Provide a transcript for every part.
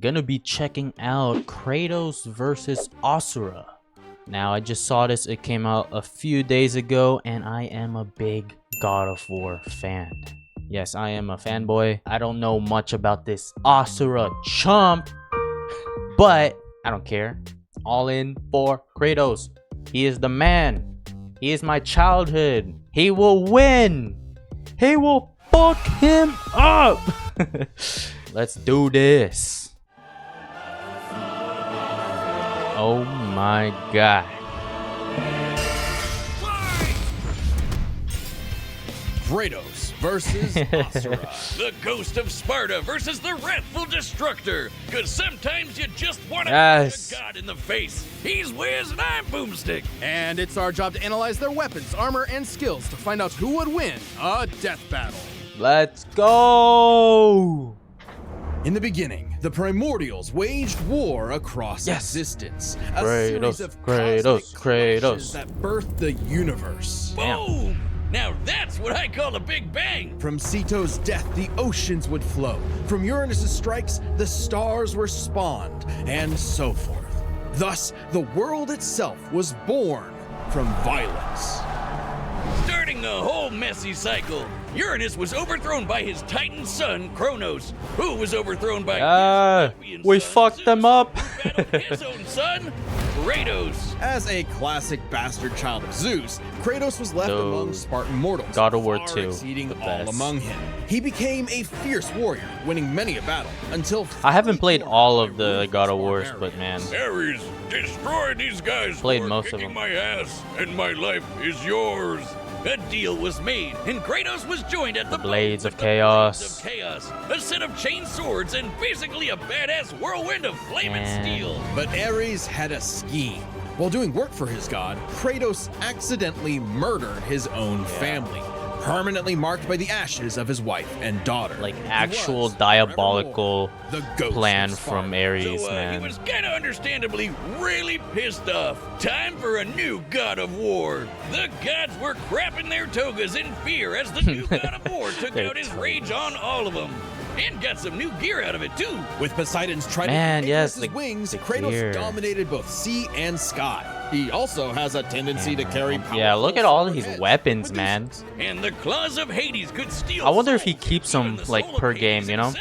Gonna be checking out Kratos vs Asura. Now, I just saw this. It came out a few days ago, and I am a big God of War fan. Yes, I am a fanboy. I don't know much about this Asura chump, but I don't care. All in for Kratos. He is the man. He is my childhood. He will win. He will fuck him up. Let's do this. Oh my god. Kratos versus Asura. The ghost of Sparta versus the wrathful destructor. Cause sometimes you just want to Yes. punch a god in the face. He's Wiz and I'm Boomstick. And it's our job to analyze their weapons, armor, and skills to find out who would win a death battle. Let's go. In the beginning, the Primordials waged war across existence. A series of cosmic clashes that birthed the universe. Boom! Now that's what I call a big bang. From Ceto's death, the oceans would flow. From Uranus's strikes, the stars were spawned, and so forth. Thus, the world itself was born from violence. Starting a whole messy cycle. Uranus was overthrown by his Titan son, Kronos, who was overthrown by his we son, fucked Zeus, them up. who battled his own son, Kratos. As a classic bastard child of Zeus, Kratos was left among Spartan mortals, God of War far 2, exceeding the all best. among him. He became a fierce warrior, winning many a battle, until I haven't played finally all formed of by the ruthless God of Wars, barbarians. but man, Ares, destroy these guys. Played for most of kicking them. my ass, and my life is yours. A deal was made, and Kratos was joined at the Blades boat of with the Chaos. Blades of Chaos, a set of chain swords, and basically a badass whirlwind of flame and Man. steel. But Ares had a scheme. While doing work for his god, Kratos accidentally murdered his own family, permanently marked by the ashes of his wife and daughter. like He actual was, diabolical forevermore, the ghost plan of from Sparta. Ares, So he man. was kind of understandably really pissed off. Time for a new God of War. The gods were crapping their togas in fear as the new God of War took Their out his rage on all of them. And got some new gear out of it too. With Poseidon's trident Man, and yes, Icarus's wings, the Kratos gear. dominated both sea and sky. He also has a tendency to carry powerful Yeah, look at all sword his heads weapons, with man. these- And the claws of Hades could steal. I wonder if he souls, keeps even them, the like, soul per of Hades game, you know?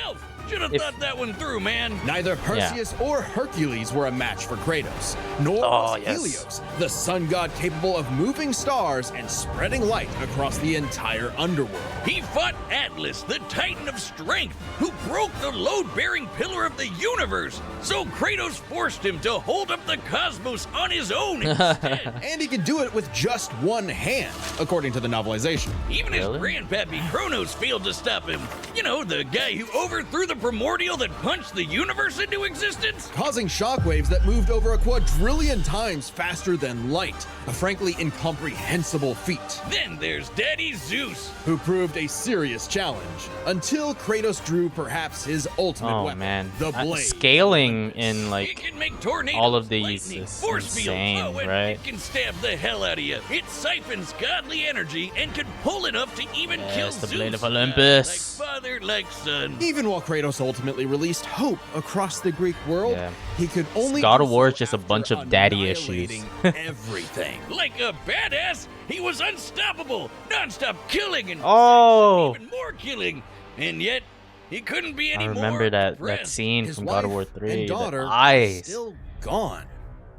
Should have If- thought that one through, man. Neither Perseus or Hercules were a match for Kratos, nor Oh, was yes. Helios, the sun god capable of moving stars and spreading light across the entire underworld. He fought Atlas, the Titan of Strength, who broke the load-bearing pillar of the universe. So Kratos forced him to hold up the cosmos on his own instead. And he could do it with just one hand, according to the novelization. Even his Really? grandpappy Kronos failed to stop him. You know, the guy who overthrew the primordial that punched the universe into existence? Causing shockwaves that moved over a quadrillion times faster than light, a frankly incomprehensible feat, Then there's Daddy Zeus. who proved a serious challenge, until Kratos drew perhaps his ultimate Oh weapon, man, the blade. scaling in It like can make tornadoes, all of these lightning, is force insane, fields. Oh, and right? it can stab the hell out of you. It siphons godly energy and can pull enough to even kill Yes, the Zeus. Blade of Olympus. Like father, like son. Even while Kratos ultimately released hope across the Greek world, Yeah. he could only God do of War so is just a after bunch of daddy issues. annihilating everything. Like a badass, he was unstoppable, non-stop killing and Oh! even more killing. And yet, he couldn't be I any more remember that depressed. scene His from God of War wife 3. and The daughter were eyes. still gone.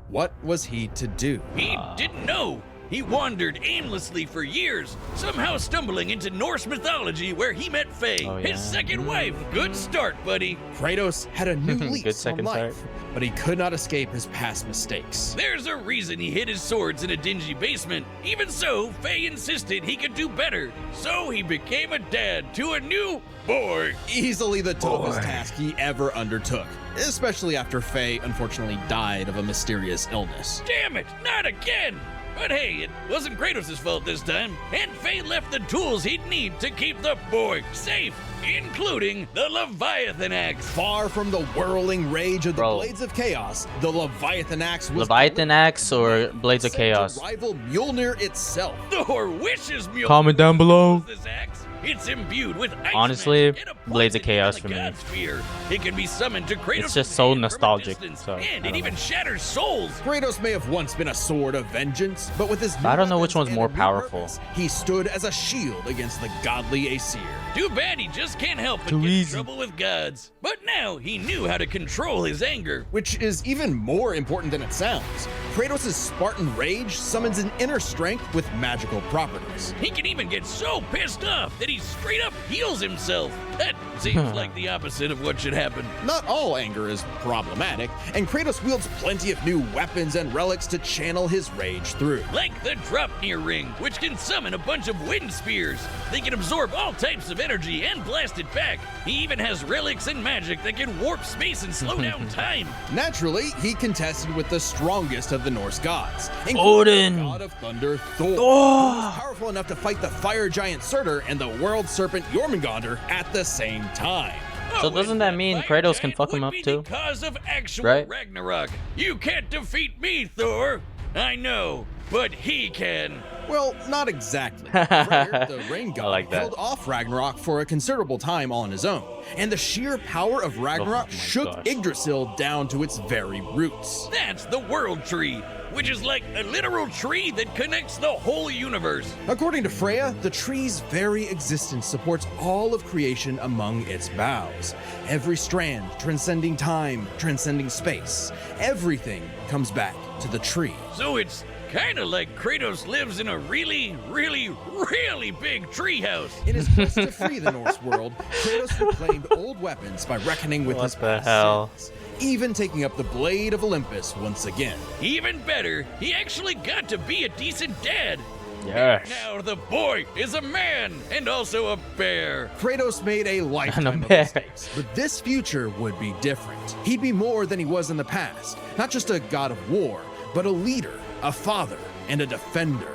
What was he to do? He didn't know. He wandered aimlessly for years, somehow stumbling into Norse mythology where he met Faye, Oh, yeah. his second wife. Good start, buddy. Kratos had a new Good lease on second life, start. but he could not escape his past mistakes. There's a reason he hid his swords in a dingy basement. Even so, Faye insisted he could do better. So he became a dad to a new boy. Easily the toughest task he ever undertook, especially after Faye unfortunately died of a mysterious illness. Damn it, not again! But hey, it wasn't Kratos' fault this time, and Faye left the tools he'd need to keep the boy safe, including the Leviathan axe. Far from the whirling rage of the Bro. Blades of Chaos, the Leviathan axe was Leviathan Axe or Blades of sent to Chaos? rival Mjolnir itself. Thor wishes Mjolnir Comment down below. was this axe. It's imbued with ice Honestly, magic and a Blades of poison Chaos in for the me. God Sphere. It can be summoned to Kratos' It's just so hand from a nostalgic, distance, so, I and don't it even know. shatters souls. Kratos may have once been a sword of vengeance, but with his I don't know which weapons one's and more a new powerful. purpose, he stood as a shield against the godly Aesir. Too bad he just can't help but Too get in easy. trouble with gods. But now he knew how to control his anger. Which is even more important than it sounds. Kratos' Spartan rage summons an inner strength with magical properties. He can even get so pissed off that he straight up heals himself. That seems like the opposite of what should happen. Not all anger is problematic, and Kratos wields plenty of new weapons and relics to channel his rage through. Like the Dropnir Ring, which can summon a bunch of wind spears. They can absorb all types of energy and blast it back. He even has relics and magic that can warp space and slow down time. Naturally, he contested with the strongest of the Norse gods, including Odin. the god of thunder, Thor, Oh. who was powerful enough to fight the fire giant Surtur and the world serpent Jormungandr at the same time. So Oh, doesn't and that mean fire Kratos can giant fuck him would up be too? The cause of actual Right? Ragnarok. You can't defeat me, Thor. I know, but he can. Well, not exactly. Freyr, the rain god, like that. held off Ragnarok for a considerable time on his own, and the sheer power of Ragnarok Oh my shook gosh. Yggdrasil down to its very roots. That's the World Tree, which is like a literal tree that connects the whole universe. According to Freya, the tree's very existence supports all of creation among its boughs. Every strand transcending time, transcending space. Everything comes back to the tree. So it's kind of like Kratos lives in a really, really, really big treehouse. In his quest to free the Norse world, Kratos reclaimed old weapons by reckoning with What his the past hell? sins, even taking up the blade of Olympus once again. Even better, he actually got to be a decent dad. Yes. Now the boy is a man and also a bear. Kratos made a lifetime of bear. mistakes, but this future would be different. He'd be more than he was in the past, not just a god of war, but a leader, a father, and a defender.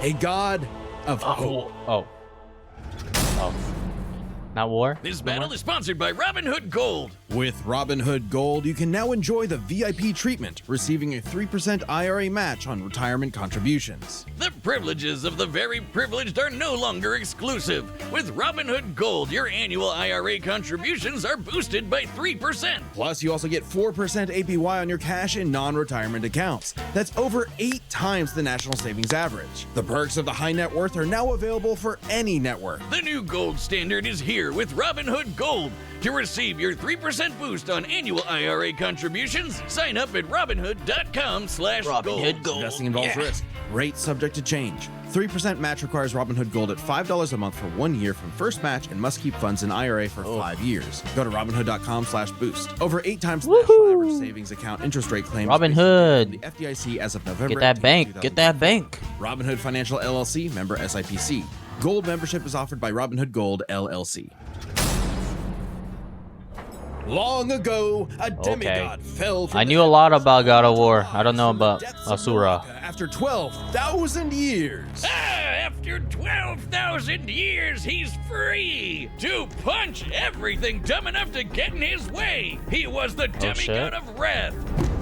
A god of hope. Oh. Not war? This battle is sponsored by Robin Hood Gold. With Robinhood Gold, you can now enjoy the VIP treatment, receiving a 3% IRA match on retirement contributions. The privileges of the very privileged are no longer exclusive. With Robinhood Gold, your annual IRA contributions are boosted by 3%. Plus, you also get 4% APY on your cash in non-retirement accounts. That's over 8 times the national savings average. The perks of the high net worth are now available for any network. The new gold standard is here with Robinhood Gold. To receive your 3% boost on annual IRA contributions, sign up at robinhood.com/gold. Investing involves risk. Rates subject to change. 3% match requires Robinhood Gold at $5 a month for 1 year from first match and must keep funds in IRA for 5 years. Go to robinhood.com/boost. Over 8 times the national average savings account interest rate claim. Robinhood. The FDIC as of November. Get that 18th, bank. Get that 2020. bank. Robinhood Financial LLC, member SIPC. Gold membership is offered by Robinhood Gold LLC. Long ago, a demigod fell from I the knew a lot heavens about God of War. to I don't know rise from the about depths of Asura. America after 12,000 years. After 12,000 years, he's free to punch everything dumb enough to get in his way. He was the demigod shit. of wrath,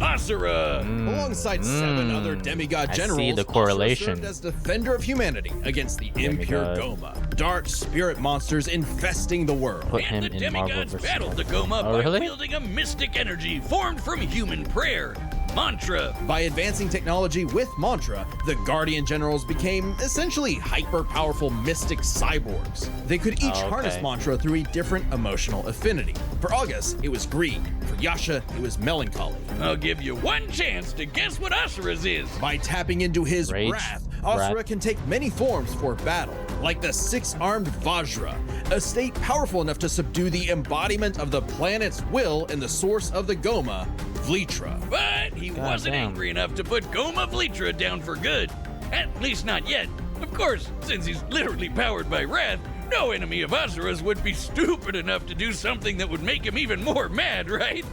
Asura. Alongside 7 other demigod I see generals, the Asura correlation. served as defender of humanity against the impure Demigod. Goma, dark spirit monsters infesting the world. Put And him the in Marvel demigods vs. battled the Goma Oh, by really? wielding a mystic energy formed from human prayer, mantra. By advancing technology with mantra, the Guardian Generals became essentially hyper-powerful mystic cyborgs. They could each Oh, harness okay. mantra through a different emotional affinity. For August, it was greed. For Yasha, it was melancholy. I'll give you one chance to guess what Asura's is. By tapping into his Rage? wrath, Asura Wrath. can take many forms for battle, like the 6-armed Vajra, a state powerful enough to subdue the embodiment of the planet's will and the source of the Goma, Vlitra. But he wasn't damn. angry enough to put Goma Vlitra down for good. At least not yet. Of course, since he's literally powered by wrath, no enemy of Asura's would be stupid enough to do something that would make him even more mad, right?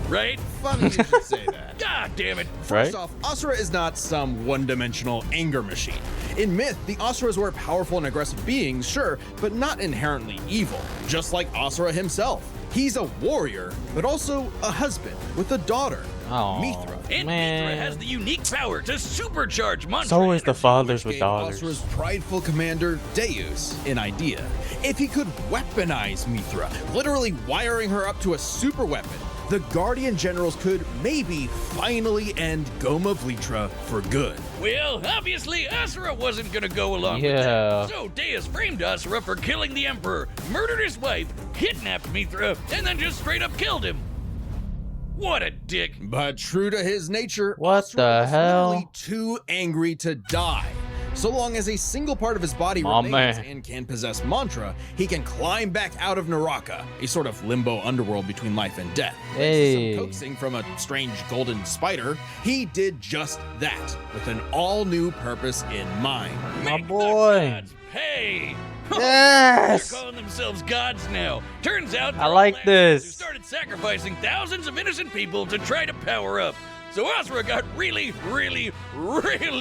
Right? Funny you should say that. God damn it. First Right? off, Asura is not some one-dimensional anger machine. In myth, the Asuras were powerful and aggressive beings, sure, but not inherently evil, just like Asura himself. He's a warrior, but also a husband with a daughter, Oh, Mithra. And man. Mithra has the unique power to supercharge Mantra. So is the energy. fathers with Gave daughters. Asura's prideful commander, Deus, an idea. If he could weaponize Mithra, literally wiring her up to a super weapon, the Guardian Generals could maybe finally end Goma Vlitra for good. Well, obviously, Asura wasn't gonna go along with Yeah. that. So Deus framed Asura for killing the Emperor, murdered his wife, kidnapped Mithra, and then just straight up killed him. What a dick. But true to his nature, What Asura the was hell? literally too angry to die. So long as a single part of his body Aw, remains man. and can possess Mantra, he can climb back out of Naraka, a sort of limbo underworld between life and death. Thanks to Hey. some coaxing from a strange golden spider, he did just that, with an all-new purpose in mind. My Make boy. the gods pay. Yes. They're calling themselves gods now. Turns out I they're all like assholes this. Who started sacrificing thousands of innocent people to try to power up. So Asura got really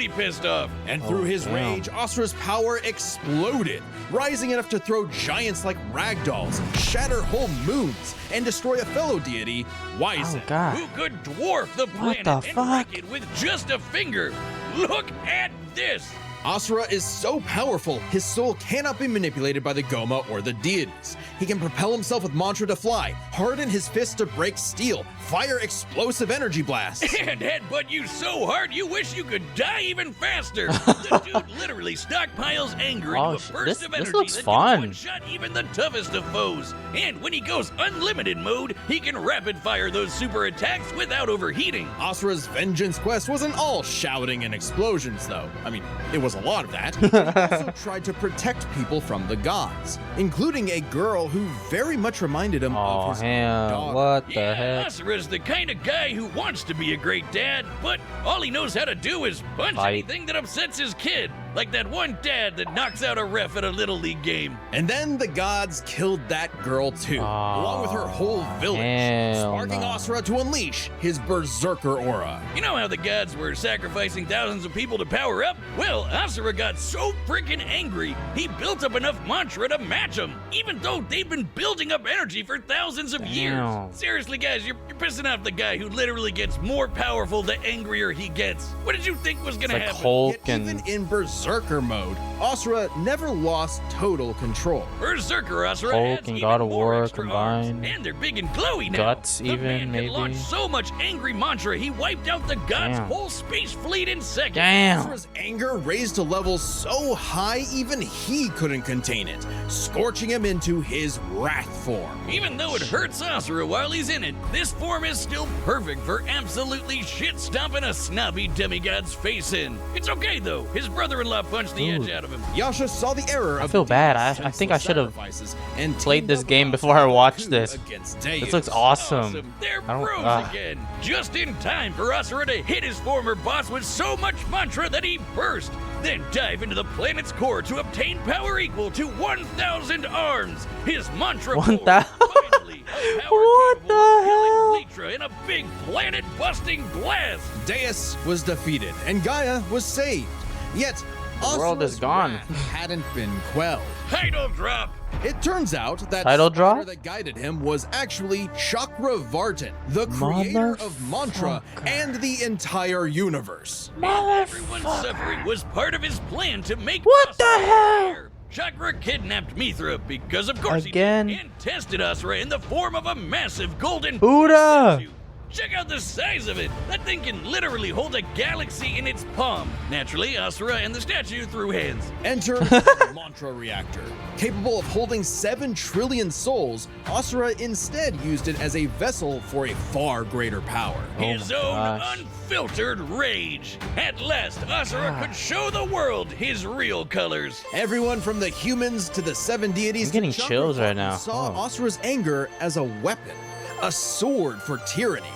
pissed off. And through his damn. rage, Asura's power exploded, rising enough to throw giants like ragdolls, shatter whole moons, and destroy a fellow deity, Wyzen. Oh god. Who could dwarf the planet the and fuck? wreck it with just a finger. Look at this. Asura is so powerful, his soul cannot be manipulated by the Goma or the deities. He can propel himself with Mantra to fly, harden his fists to break steel, fire explosive energy blasts. And headbutt you so hard you wish you could die even faster. The dude literally stockpiles anger Oh, into a burst of this energy looks that fun. can one-shot even the toughest of foes. And when he goes unlimited mode, he can rapid fire those super attacks without overheating. Asura's vengeance quest wasn't all shouting and explosions, though. I mean, it was a lot of that. He also tried to protect people from the gods, including a girl who very much reminded him Oh of his hell. daughter. What the Yeah, heck? Asura's the kind of guy who wants to be a great dad, but all he knows how to do is punch Fight. anything that upsets his kid. Like that one dad that knocks out a ref at a Little League game. And then the gods killed that girl too, along with her whole village, hell sparking no. Asura to unleash his berserker aura. You know how the gods were sacrificing thousands of people to power up? Well, Asura got so freaking angry, he built up enough mantra to match them, even though they've been building up energy for thousands of Damn. years. Seriously, guys, you're pissing off the guy who literally gets more powerful the angrier he gets. What did you think was It's gonna like happen? Hulk Yet and even in berserker mode, Asura never lost total control. Berserker Asura Hulk has and even God of more War extra arms, combined. and they're big and glowy now. Guts The even, man maybe? can launch so much angry mantra, he wiped out the gods' Damn. whole space fleet in seconds. damn. Asura's anger raised to levels so high even he couldn't contain it, scorching him into his wrath form. Even though it hurts Asura while he's in it, this form is still perfect for absolutely shit-stomping a snobby demigod's face in. It's okay though, his brother-in-law punched the edge out of him. Yasha saw the error of feel the bad. deity's I think I senseless should have sacrifices and played teamed this up game with before I Asura watched coup this. against This Deus. looks awesome. They're I don't- bros again. Just in time for Asura to hit his former boss with so much mantra that he burst. Then dive into the planet's core to obtain power equal to 1,000 arms. His mantra 1,000? finally a power What capable the of killing hell? Vlitra in a big planet-busting blast. Deus was defeated and Gaia was saved. Yet, The world is Asura's gone. wrath hadn't been quelled. Title drop. It turns out that Title the drop? spider that guided him was actually Chakravartin, the creator of Mantra Motherfucker. and the entire universe. Everyone's suffering was part of his plan to make What the Asura hell? fire. Chakra kidnapped Mithra because of course Again? he did, and tested Asura in the form of a massive golden Buddha! statue. Check out the size of it. That thing can literally hold a galaxy in its palm. Naturally, Asura and the statue threw hands. Enter the Mantra Reactor. Capable of holding 7 trillion souls, Asura instead used it as a vessel for a far greater power. His my own gosh. unfiltered rage. At last, Asura could show the world his real colors. Everyone from the humans to the 7 deities I'm getting to chills right Chakravartin now. saw Oh. Asura's anger as a weapon, a sword for tyranny,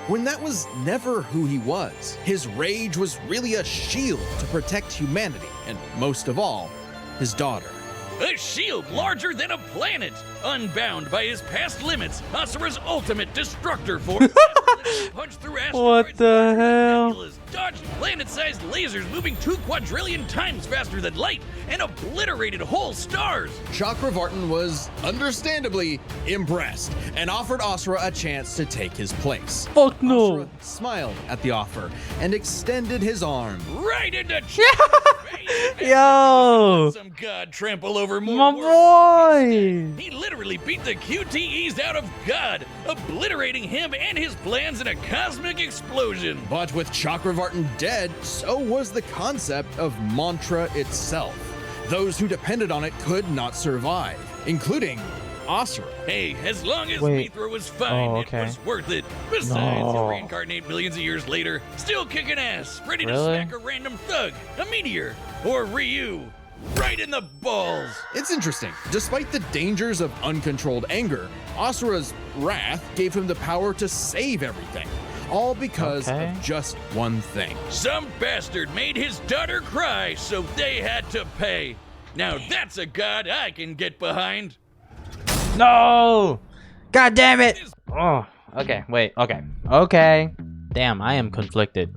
when that was never who he was. His rage was really a shield to protect humanity, and most of all, his daughter. A shield larger than a planet. Unbound by his past limits, Asura's ultimate destructor form Punch through What asteroids, the hell? nebulas, dodged planet-sized lasers moving 2 quadrillion times faster than light, and obliterated whole stars. Chakravartin was understandably impressed and offered Asura a chance to take his place. Fuck no. Asura smiled at the offer and extended his arm. Right into face. Yo, Some god trample over more my worlds. boy. He literally beat the QTEs out of God, obliterating him and his plans in a cosmic explosion. But with Chakravartin dead, so was the concept of mantra itself. Those who depended on it could not survive, including Asura. Hey, as long as Wait. Mithra was fine, Oh, okay. it was worth it. Besides, No. he'll reincarnate millions of years later, still kicking ass, ready to Really? smack a random thug, a meteor, or Ryu, right in the balls. It's interesting. Despite the dangers of uncontrolled anger, Asura's wrath gave him the power to save everything. All because Okay. of just one thing. Some bastard made his daughter cry, so they had to pay. Now that's a god I can get behind. No! God damn it! Oh, okay, wait, okay. Damn, I am conflicted.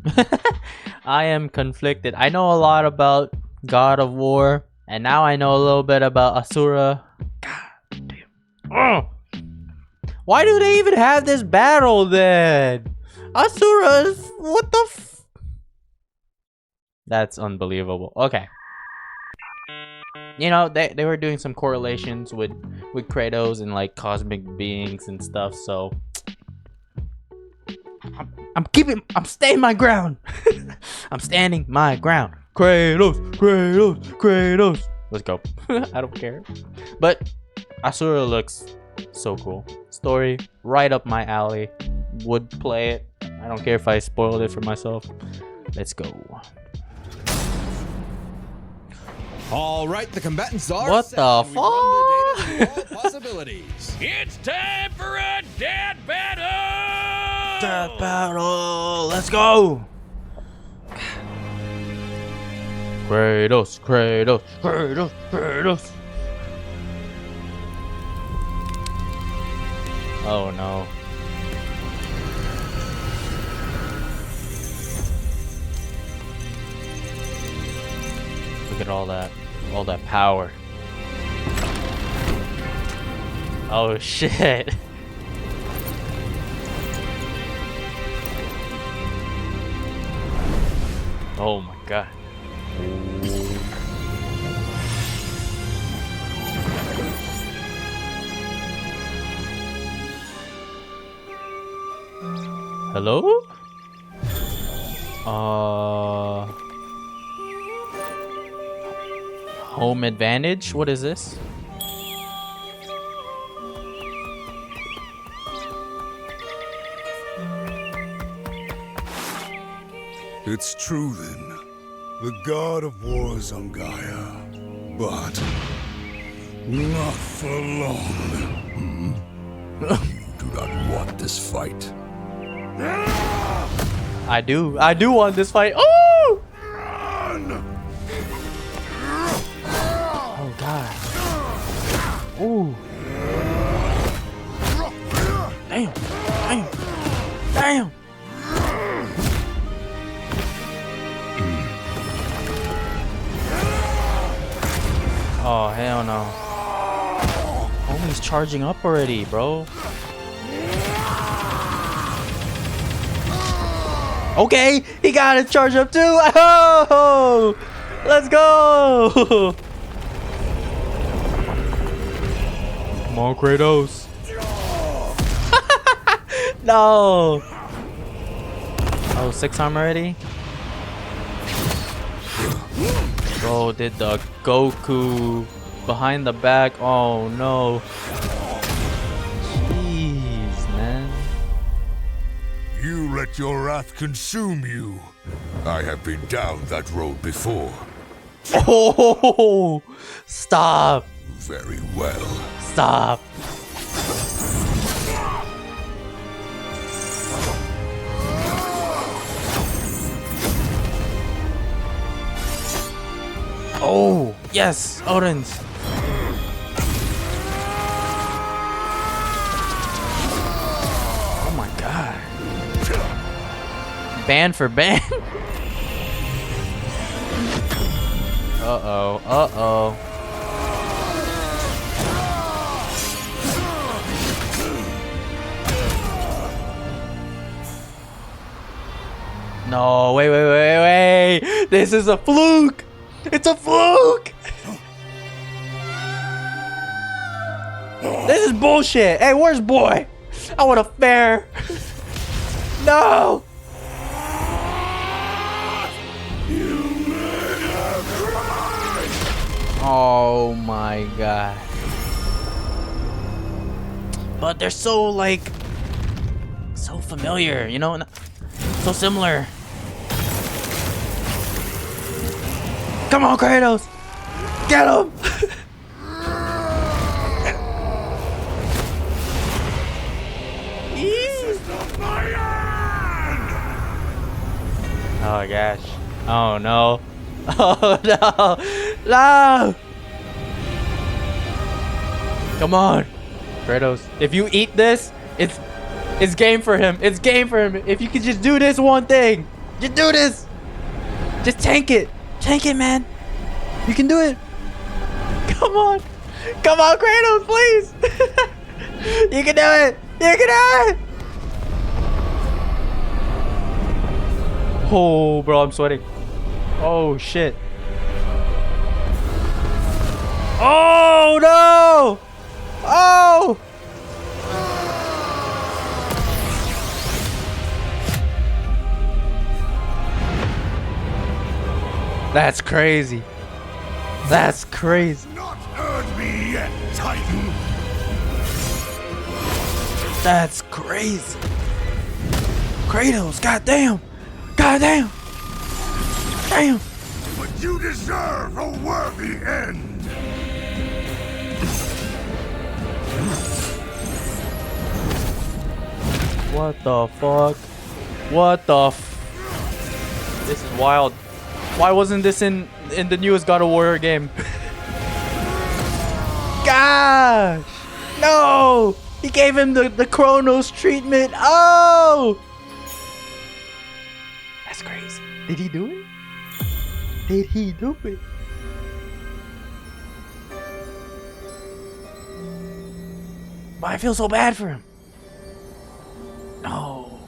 I am conflicted. I know a lot about God of War, and now I know a little bit about Asura. God damn. Oh! Why do they even have this battle then? Asura is... What the f... That's unbelievable. Okay. You know, they were doing some correlations with Kratos and like cosmic beings and stuff, so I'm staying my ground. I'm standing my ground. Kratos. Let's go. I don't care. But Asura looks so cool. Story right up my alley. Would play it. I don't care if I spoiled it for myself. Let's go. All right, the combatants are What set, the and we've run the fuck? data through all possibilities. It's time for a death battle! Death battle. Let's go. Kratos. Oh no. Look at all that power. Oh shit. Oh my god. Hello? Home advantage? What is this? It's true then. The god of war is on Gaia. But not for long. You do not want this fight. I do want this fight. Oh! Oh god. Ooh. Damn. Oh hell no. Homie's charging up already, bro. Okay, he got his charge up too. Oh, let's go. Come on, Kratos. No. Oh, 6 arm already? Bro, did the Goku behind the back. Oh no. Jeez, man. You let your wrath consume you. I have been down that road before. Oh, stop. Very well. Stop. Oh, yes, Odin's. Oh my god. Band for band. Uh-oh. Uh-oh. No, wait. This is a fluke. It's a fluke. This is bullshit. Hey, where's boy? I want a fair. No. Oh my god. But they're so like so familiar, you know, so similar. Come on, Kratos. Get him. Oh gosh. Oh no. Oh no. No. Come on. Kratos, if you eat this, it's game for him. It's game for him. If you could just do this one thing. Just do this. Just tank it. Tank it, man. You can do it. Come on. Come on, Kratos, please. You can do it. You can do it. Oh, bro, I'm sweating. Oh, shit. Oh, no. Oh. That's crazy. That's crazy. Not heard me yet, Titan. That's crazy. Kratos, goddamn. Goddamn. Damn. But you deserve a worthy end. What the fuck? What the f... This is wild. Why wasn't this in the newest God of War game? Gosh! No! He gave him the Kronos treatment. Oh! That's crazy. Did he do it? Did he do it? But I feel so bad for him. No.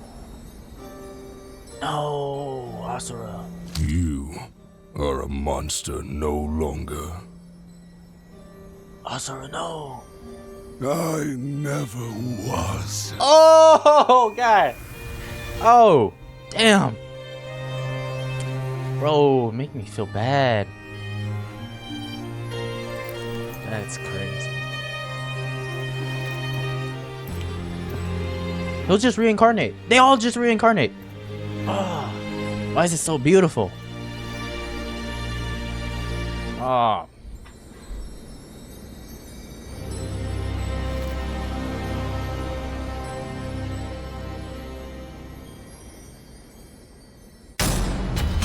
No, Asura. You are a monster no longer. Asura, no. I never was. Oh, God. Oh, damn. Bro, make me feel bad. That's crazy. He'll just reincarnate. They all just reincarnate. Oh, why is it so beautiful? Oh.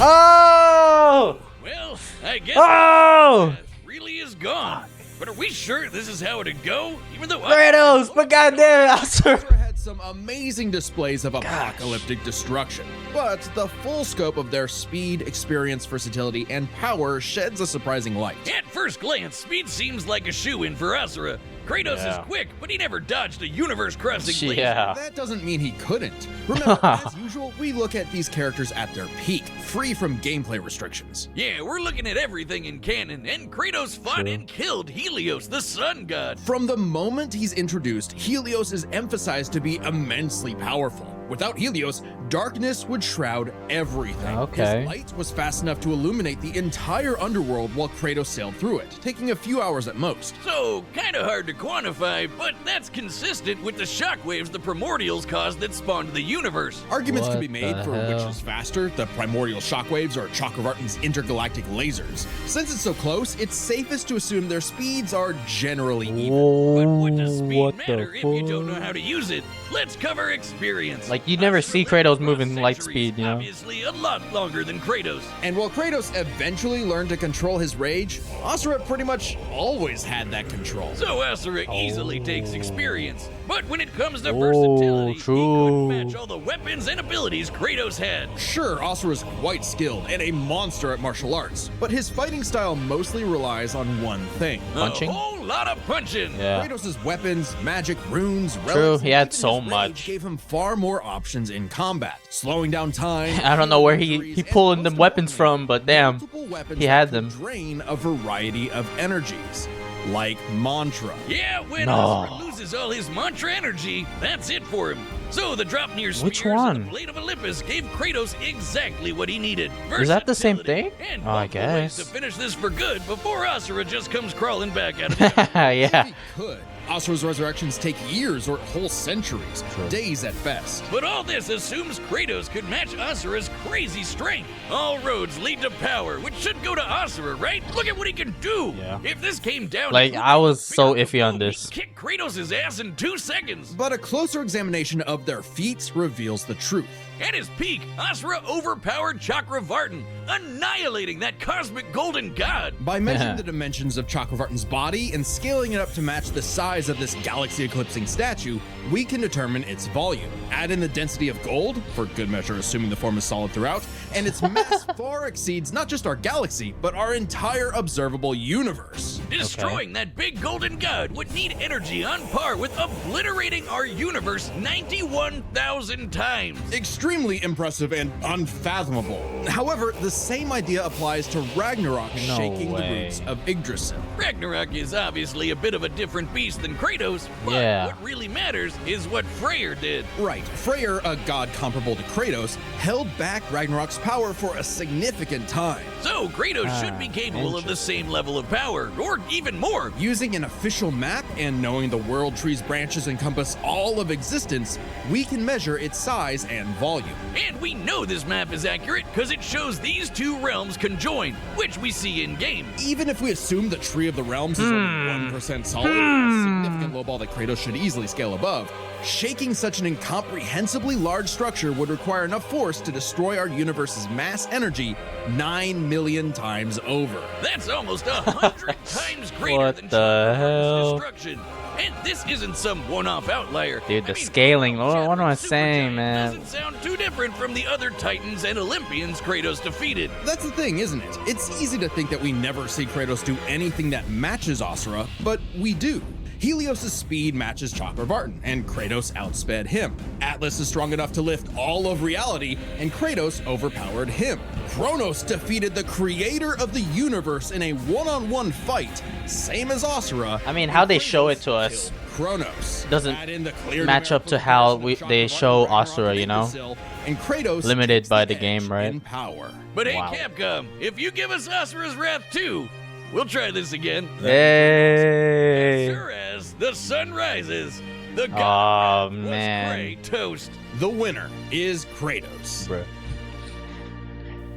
Oh! Well, I guess Oh! really is gone. But are we sure this is how it'd go? Even though Kratos, but goddamn, Asura. Asura had some amazing displays of apocalyptic destruction, but the full scope of their speed, experience, versatility, and power sheds a surprising light. At first glance, speed seems like a shoe-in for Asura. Kratos Yeah. is quick, but he never dodged a universe-crossing laser. Yeah. That doesn't mean he couldn't. Remember, as usual, we look at these characters at their peak, free from gameplay restrictions. Yeah, we're looking at everything in canon, and Kratos fought and killed Helios, the sun god. From the moment he's introduced, Helios is emphasized to be immensely powerful. Without Helios, darkness would shroud everything. Okay. His light was fast enough to illuminate the entire underworld while Kratos sailed through it, taking a few hours at most. So, kinda hard to quantify, but that's consistent with the shockwaves the primordials caused that spawned the universe. Arguments What can be made the for hell? which is faster, the primordial shockwaves or Chakravartin's intergalactic lasers. Since it's so close, it's safest to assume their speeds are generally even. But what does speed What matter the if you don't know fuck? how to use it? let's cover experience. Like, you never see Kratos moving light Centuries, speed, you know? Obviously, a lot longer than Kratos. And while Kratos eventually learned to control his rage, Asura pretty much always had that control. So Asura easily takes experience. But when it comes to versatility, he true. couldn't match all the weapons and abilities Kratos had. Sure, Asura's quite skilled and a monster at martial arts, but his fighting style mostly relies on one thing. Punching? A whole lot of punching. Yeah. Kratos' weapons, magic, runes, relics, True, he had and so his rage much. gave him far more options in combat, slowing down time. I don't know where he pulling them weapons from, but damn, multiple weapons he had that them. could drain a variety of energies, like mantra. Yeah, when No. Asura loses all his mantra energy, that's it for him. So the drop near Which spears one? and the Blade of Olympus gave Kratos exactly what he needed. Is that the same Versatility thing? and Oh, I multiple ways guess. to finish this for good before Asura just comes crawling back out of the Yeah. He could. Asura's resurrections take years or whole centuries, days at best. But all this assumes Kratos could match Asura's crazy strength. All roads lead to power, which should go to Asura, right? Look at what he can do. Yeah. If this came down Like, to I was so figure out iffy on the this. move, he'd kick Kratos' ass in 2 seconds. But a closer examination of their feats reveals the truth. At his peak, Asura overpowered Chakravartin, annihilating that cosmic golden god. By measuring the dimensions of Chakravartin's body and scaling it up to match the size of this galaxy-eclipsing statue, we can determine its volume. Add in the density of gold, for good measure assuming the form is solid throughout, and its mass far exceeds not just our galaxy, but our entire observable universe. Destroying that big golden god would need energy on par with obliterating our universe 91,000 times. Extremely impressive and unfathomable. However, the same idea applies to Ragnarok No shaking the way. roots of Yggdrasil. Ragnarok is obviously a bit of a different beast than Kratos, but Yeah. what really matters is what Freyr did. Right, Freyr, a god comparable to Kratos, held back Ragnarok's power for a significant time. So Kratos should be capable of the same level of power, or even more. Using an official map and knowing the world tree's branches encompass all of existence, we can measure its size and volume. And we know this map is accurate because it shows these two realms conjoined, which we see in game. Even if we assume the Tree of the Realms is only 1% solid, a significant lowball that Kratos should easily scale above, shaking such an incomprehensibly large structure would require enough force to destroy our universe's mass energy 9 million times over. That's almost 100 times greater What than the Chakravartin's hell? destruction. And this isn't some one-off outlier. Dude, the I mean, scaling, what am I Chakravartin's saying, supergiant man? Doesn't sound too different from the other Titans and Olympians Kratos defeated. That's the thing, isn't it? It's easy to think that we never see Kratos do anything that matches Asura, but we do. Helios' speed matches Chakravartin, and Kratos outsped him. Atlas is strong enough to lift all of reality, and Kratos overpowered him. Kronos defeated the creator of the universe in a one-on-one fight, same as Asura. I mean, how they show it to us Kronos doesn't Add in the clear match up to how they show Asura, you know? And Kratos Limited takes by the edge game, right? in power. But hey, Wow. Capcom, if you give us Asura's Wrath 2, we'll try this again. Hey. Sure as the sun rises, the god Aw, of Wrath man. was gray toast. The winner is Kratos. Bruh.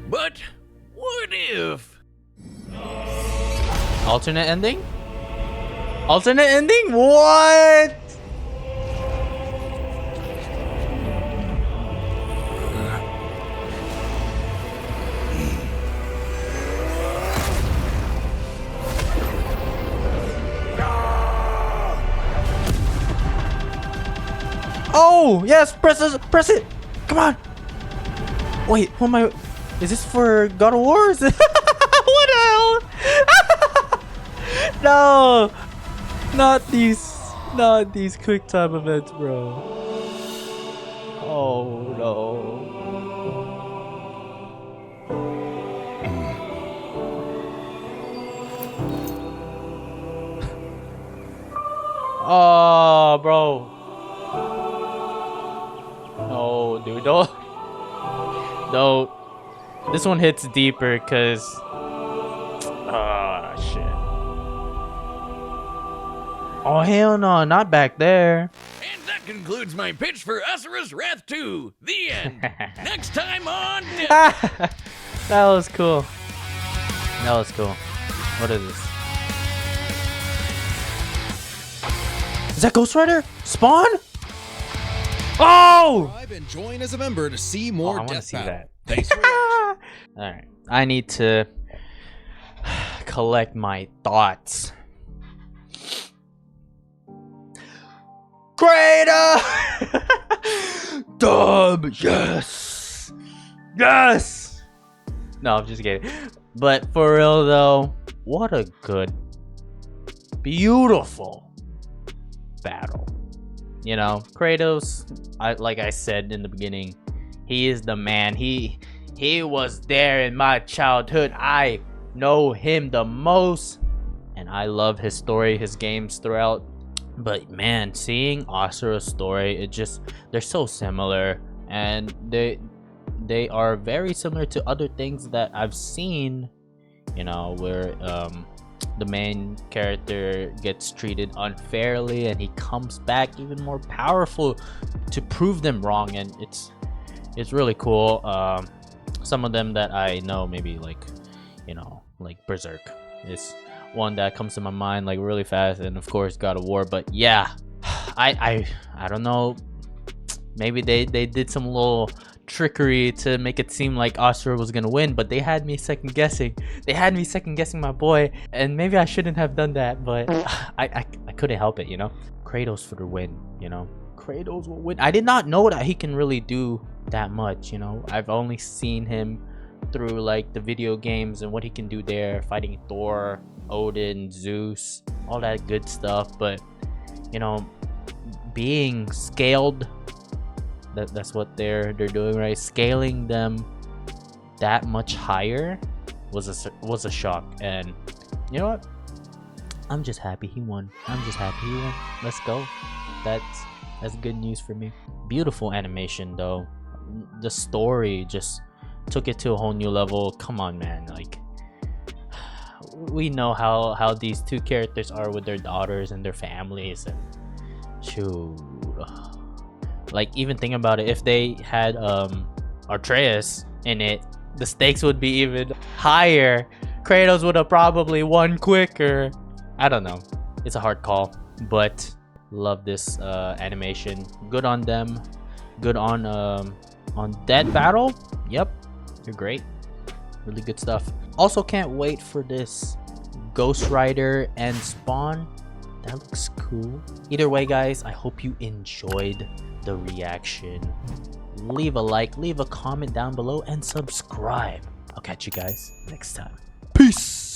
But what if? Alternate ending? Alternate ending? What? Oh, yes, press it. Come on. Wait, who am I? Is this for God of War? Is it- what the hell? No, not these quick time events, bro. Oh no. Oh, bro. No, dude, don't. This one hits deeper because. Ah, shit. Oh, hell no, not back there. And that concludes my pitch for Asura's Wrath 2. The end. Next time on Death. That was cool. That was cool. What is this? Is that Ghost Rider? Spawn? Oh! Subscribe and join as a member to see more I want to Death see Battle. that. Thanks for watching. Alright. I need to collect my thoughts. Kratos! Dub! Yes! Yes! No, I'm just kidding. But for real though, what a good, beautiful battle. You know, Kratos, like I said in the beginning, he is the man. He was there in my childhood. I know him the most, and I love his story, his games throughout. But man, seeing Asura's story, they're so similar, and they are very similar to other things that I've seen, you know, where the main character gets treated unfairly and he comes back even more powerful to prove them wrong, and it's really cool. Some of them that I know, maybe like, you know, like Berserk is one that comes to my mind like really fast, and of course God of War. But yeah, I don't know, maybe they did some little trickery to make it seem like Asura was gonna win, but they had me second guessing my boy, and maybe I shouldn't have done that, but I couldn't help it, you know. Kratos for the win, you know. Kratos will win. I did not know that he can really do that much, you know. I've only seen him through like the video games and what he can do there, fighting Thor, Odin, Zeus, all that good stuff. But you know, being scaled, that's what they're doing, right? Scaling them that much higher was a shock. And you know what, I'm just happy he won. Let's go. That's good news for me. Beautiful animation though. The story just took it to a whole new level. Come on, man. Like, we know how these two characters are with their daughters and their families, and shoot, like, even think about it, if they had Atreus in it, the stakes would be even higher. Kratos would have probably won quicker. I don't know, it's a hard call, but love this animation. Good on them. Good on Death Battle. Yep, you're great. Really good stuff. Also can't wait for this Ghost Rider and Spawn. That looks cool. Either way, guys, I hope you enjoyed the reaction. Leave a like, leave a comment down below, and subscribe. I'll catch you guys next time. Peace.